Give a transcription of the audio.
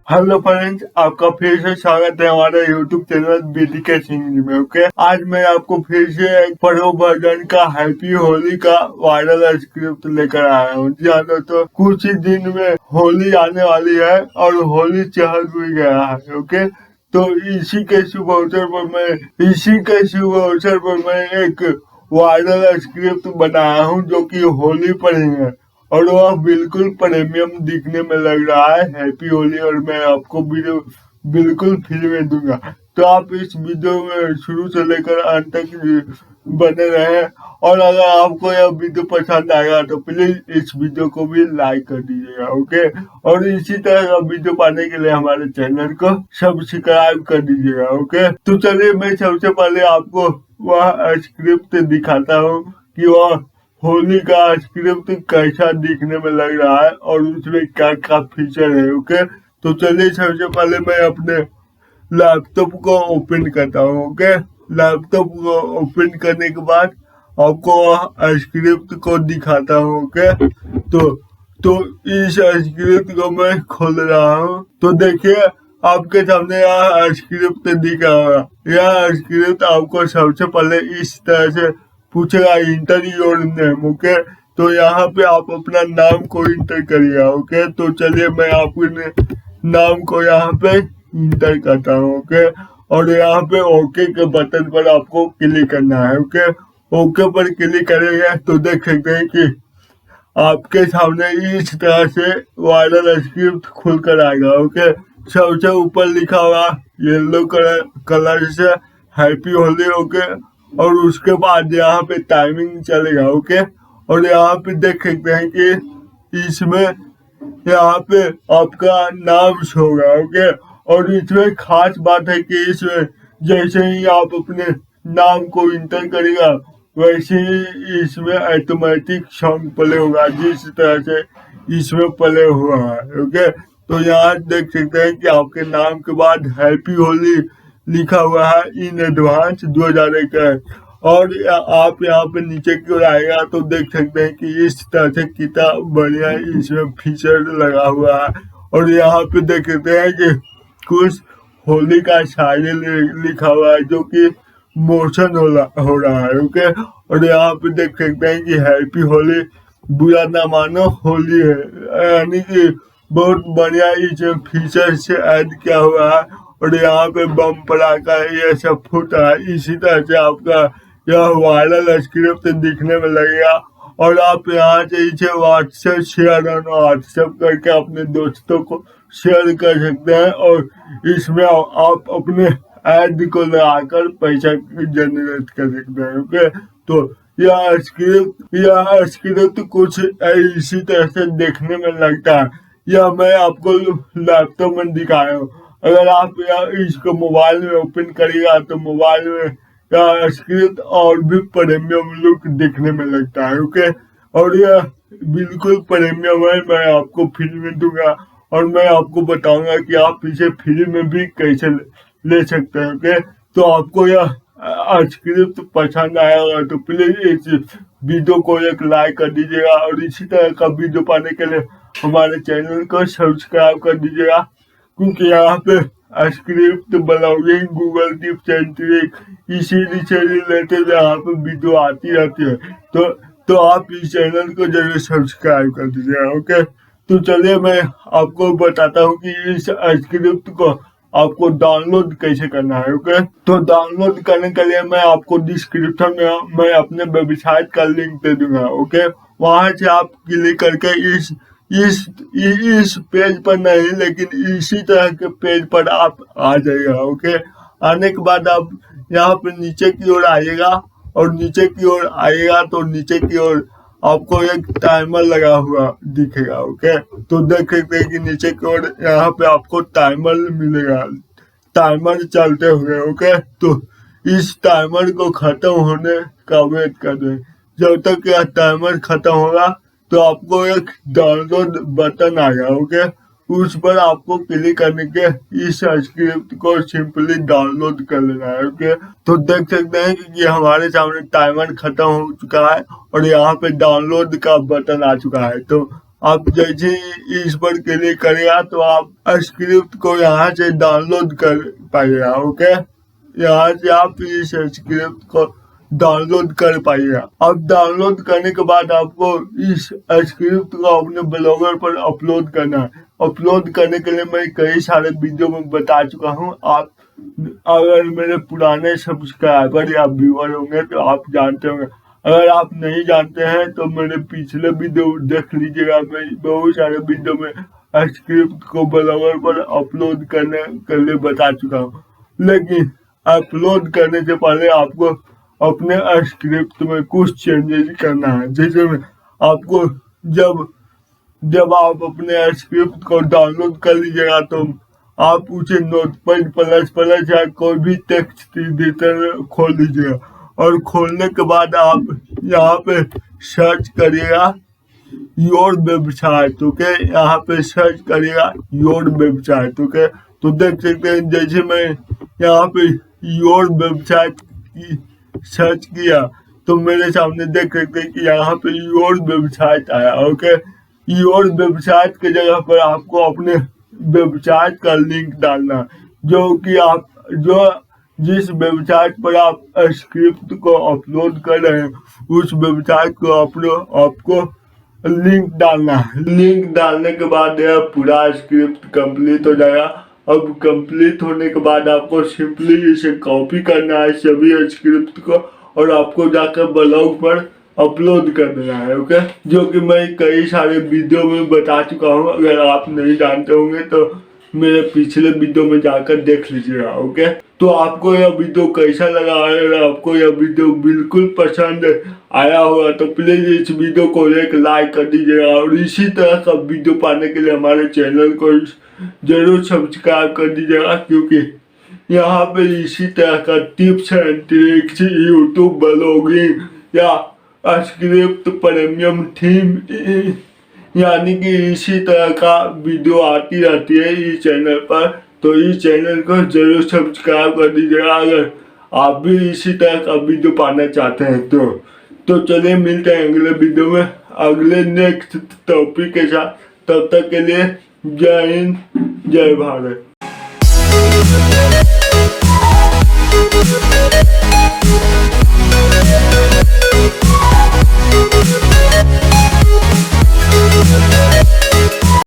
Hello friends, आपका फिर से स्वागत है हमारे यूट्यूब चैनल बीडी के सिंह में। ओके, आज मैं आपको फिर से एक प्रो वर्जन का हैप्पी होली का वायरल स्क्रिप्ट लेकर आया हूँ। जी हाँ दोस्तों, कुछ ही दिन में होली आने वाली है और होली चढ़ भी गया है। ओके, तो इसी के शुभ अवसर पर मैं एक वायरल स्क्रिप्ट बनाया हूँ जो कि होली पर ही है और वह बिल्कुल प्रीमियम दिखने में लग रहा है हैप्पी होली, और मैं आपको वीडियो बिल्कुल फ्री में दूंगा। तो आप इस वीडियो में शुरू से लेकर अंत तक बने रहे, और अगर आपको यह वीडियो पसंद आएगा तो प्लीज इस वीडियो को भी लाइक कर दीजिएगा। ओके, और इसी तरह का वीडियो पाने के लिए हमारे चैनल को सब्सक्राइब कर दीजिएगा। ओके, तो चलिए मैं सबसे पहले आपको वह स्क्रिप्ट दिखाता हूँ कि वह होली का स्क्रिप्ट कैसा दिखने में लग रहा है और उसमें क्या क्या फीचर है। ओके, तो चलिए सबसे पहले मैं अपने लैपटॉप को ओपन करता हूँ। ओके, लैपटॉप को ओपन करने के बाद आपको स्क्रिप्ट को दिखाता हूँ। ओके, तो इस स्क्रिप्ट को मैं खोल रहा हूँ। तो देखिए आपके सामने यह स्क्रिप्ट दिख रहा होगा। यह स्क्रिप्ट आपको सबसे पहले इस तरह से पूछेगा, इंटर योर नेम। ओके, तो यहाँ पे आप अपना नाम को इंटर करिएगा। ओके, तो चलिए मैं अपने नाम को यहाँ पे इंटर करता हूँ। ओके, और यहाँ पे ओके के बटन पर आपको क्लिक करना है। ओके, ओके पर क्लिक करेंगे तो देख सकते हैं कि आपके सामने इस तरह से वायरल स्क्रिप्ट खुल कर आएगा। ओके, सबसे ऊपर लिखा हुआ येलो कलर से हैप्पी होली। ओके, और उसके बाद यहाँ पे टाइमिंग चलेगा। ओके, और यहाँ पे देख सकते हैं कि इसमें यहाँ पे आपका नाम शो होगा। ओके, और इसमें खास बात है कि इसमें जैसे ही आप अपने नाम को इंटर करेगा वैसे ही इसमें ऑटोमेटिक सॉन्ग प्ले होगा जिस तरह से इसमें प्ले हुआ है। ओके, तो यहाँ देख सकते हैं कि आपके नाम के बाद हैप्पी होली लिखा हुआ है इन एडवांस 2021, और आप यहाँ पे नीचे की ओर आएगा तो देख सकते हैं कि इस तरह से कितना बढ़िया इसमें फीचर लगा हुआ है। और यहाँ पे देख सकते हैं कि कुछ होली का शायरी लिखा हुआ है जो कि मोशन हो रहा है। ओके, और यहाँ पे देख सकते हैं कि हैप्पी होली, बुरा ना मानो होली है, यानी कि बहुत बढ़िया इसमें फीचर से ऐड किया हुआ है। और यहाँ पे बम पड़ाका ये सब फूट रहा है। इसी तरह से आपका यह वायरल स्क्रिप्ट दिखने में लगेगा, और आप यहाँ से इसे व्हाट्सएप शेयर और व्हाट्सएप करके अपने दोस्तों को शेयर कर सकते हैं, और इसमें आप अपने ऐड को लगाकर पैसा जनरेट कर सकते हैं। ओके, तो यह स्क्रिप्ट कुछ इसी तरह से देखने में लगता है। यह मैं आपको लैपटॉप में दिखाया हूँ। अगर आप इसको मोबाइल में ओपन करिएगा तो मोबाइल में यह स्क्रिप्ट और भी प्रीमियम लुक दिखने में लगता है। ओके, और यह बिल्कुल प्रीमियम है, मैं आपको फ्री में दूंगा और मैं आपको बताऊंगा कि आप इसे फ्री में भी कैसे ले सकते हैं। ओके, तो आपको यह स्क्रिप्ट पसंद आया होगा तो प्लीज इस वीडियो को एक लाइक कर दीजिएगा, और इसी तरह का वीडियो पाने के लिए हमारे चैनल को सब्सक्राइब कर दीजिएगा, क्योंकि यहाँ पे script, blogging, Google tips and trick इसी से रिलेटेड यहाँ पे वीडियो आती रहती है। तो आप इस चैनल को जरूर सब्सक्राइब कर दीजिएगा। ओके, तो चलिए मैं आपको बताता हूँ कि इस स्क्रिप्ट को आपको डाउनलोड कैसे करना है। ओके, तो डाउनलोड करने के लिए मैं आपको डिस्क्रिप्शन में मैं अपने वेबसाइट का लिंक दे दूंगा। ओके, वहां से आप क्लिक करके इस पेज पर नहीं लेकिन इसी तरह के पेज पर आप आ जाइएगा। ओके, आने के बाद आप यहाँ पे नीचे की ओर आइएगा, और नीचे की ओर आइएगा तो नीचे की ओर आपको एक टाइमर लगा हुआ दिखेगा। ओके, तो देख सकते हैं कि नीचे की ओर यहाँ पे आपको टाइमर मिलेगा, टाइमर चलते हुए। ओके, तो इस टाइमर को खत्म होने का वेट कर दें। जब तक यह टाइमर खत्म होगा तो आपको एक डाउनलोड बटन आएगा। ओके, उस पर आपको क्लिक करने के इस स्क्रिप्ट को सिंपली डाउनलोड कर लेना है। ओके, तो देख सकते हैं कि हमारे सामने टाइमर खत्म हो चुका है और यहाँ पे डाउनलोड का बटन आ चुका है। तो आप जैसे ही इस पर क्लिक करेगा तो आप स्क्रिप्ट को यहाँ से डाउनलोड कर पाइएगा। ओके, यहाँ से आप इस स्क्रिप्ट को डाउनलोड कर पाइएगा। अब डाउनलोड करने के बाद आपको इस स्क्रिप्ट को अपने ब्लॉगर पर अपलोड करना है। अपलोड करने के लिए मैं कई सारे वीडियो में बता चुका हूँ। आप अगर मेरे पुराने सब्सक्राइबर या व्यूअर होंगे तो आप जानते होंगे। अगर आप नहीं जानते हैं तो मेरे पिछले वीडियो देख लीजिएगा। मैं बहुत सारे वीडियो में स्क्रिप्ट को ब्लॉगर पर अपलोड करने के लिए बता चुका हूँ। लेकिन अपलोड करने से पहले आपको अपने स्क्रिप्ट में कुछ चेंजेस करना है। जैसे में आपको जब जब आप अपने स्क्रिप्ट को डाउनलोड कर लीजिएगा तो आप उसे नोटपैड प्लस प्लस या कोई भी टेक्स्ट एडिटर खोल लीजिएगा और खोलने के बाद आप यहाँ पे सर्च करिएगा योर वेबसाइट। ओके, यहाँ पे सर्च करिएगा योर वेबसाइट। ओके, तो देख सकते हैं जैसे मैं यहाँ पे योर वेबसाइट की सर्च किया तो मेरे सामने देख सकते हैं कि यहाँ पे योर वेबसाइट आया। ओके, योर वेबसाइट के जगह पर आपको अपने वेबसाइट का लिंक डालना, जो कि आप जिस वेबसाइट पर आप स्क्रिप्ट को अपलोड कर रहे हैं उस वेबसाइट को आपको लिंक डालना है। लिंक डालने के बाद यह पूरा स्क्रिप्ट कंप्लीट हो जाएगा। अब कंप्लीट होने के बाद आपको सिंपली इसे कॉपी करना है सभी स्क्रिप्ट को और आपको जाकर ब्लॉग पर अपलोड कर देना है। ओके, जो कि मैं कई सारे वीडियो में बता चुका हूँ। अगर आप नहीं जानते होंगे तो मेरे पिछले वीडियो में जाकर देख लीजिएगा। ओके, तो आपको यह वीडियो कैसा लगा? अगर आपको यह वीडियो बिल्कुल पसंद आया होगा तो प्लीज इस वीडियो को एक लाइक कर दीजिएगा और इसी तरह का वीडियो पाने के लिए हमारे चैनल को जरूर सब्सक्राइब कर दीजिएगा, क्योंकि यहाँ पे इसी तरह का tips and tricks, YouTube blogging या स्क्रिप्ट प्रीमियम थीम यानी कि इसी तरह का वीडियो आती रहती है इस चैनल पर। तो इस चैनल को जरूर सब्सक्राइब कर दीजिएगा अगर आप भी इसी तरह का वीडियो पाना चाहते हैं तो चलिए मिलते हैं अगले वीडियो में अगले नेक्स्ट टॉपिक के साथ। तब तक के लिए जय हिंद, जय Bharat. We'll be right back.